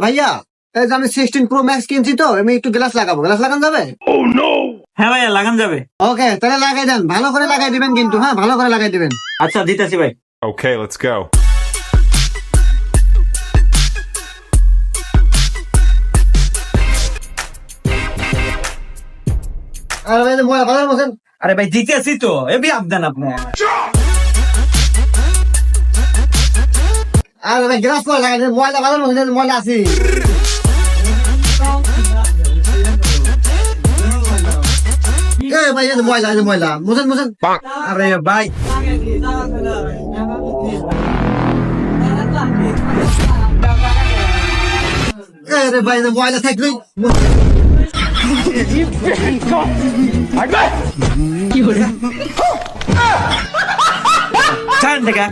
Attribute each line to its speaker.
Speaker 1: ভাইয়া এই যে আমি 16 Pro Max কিনছি, তো আমি একটু গ্লাস লাগাবো, গ্লাস লাগানো যাবে?
Speaker 2: হ্যাঁ ভাইয়া, লাগান যাবে।
Speaker 1: ওকে, তাহলে লাগাই দেন, ভালো করে লাগাই দিবেন কিন্তু, হ্যাঁ ভালো করে লাগাই দিবেন।
Speaker 2: আচ্ছা, দিতেছি ভাই।
Speaker 3: Okay, let's go.
Speaker 1: আর ভাই ময়লা ভালো বসেন।
Speaker 2: আরে ভাই, দিতেছি তো, এবি আবদান আপনি।
Speaker 1: আর ভাই গ্লাস করে লাগাই দেন, ময়লা ভালো বসেন, ময়লা আছে। ভাই এই যে ময়লা, এই যে ময়লা মুছেন মুছেন।
Speaker 2: আরে ভাই,
Speaker 1: আরে ভাই এই যে ময়লা থাকলেই
Speaker 2: ছাড়েন দেখা।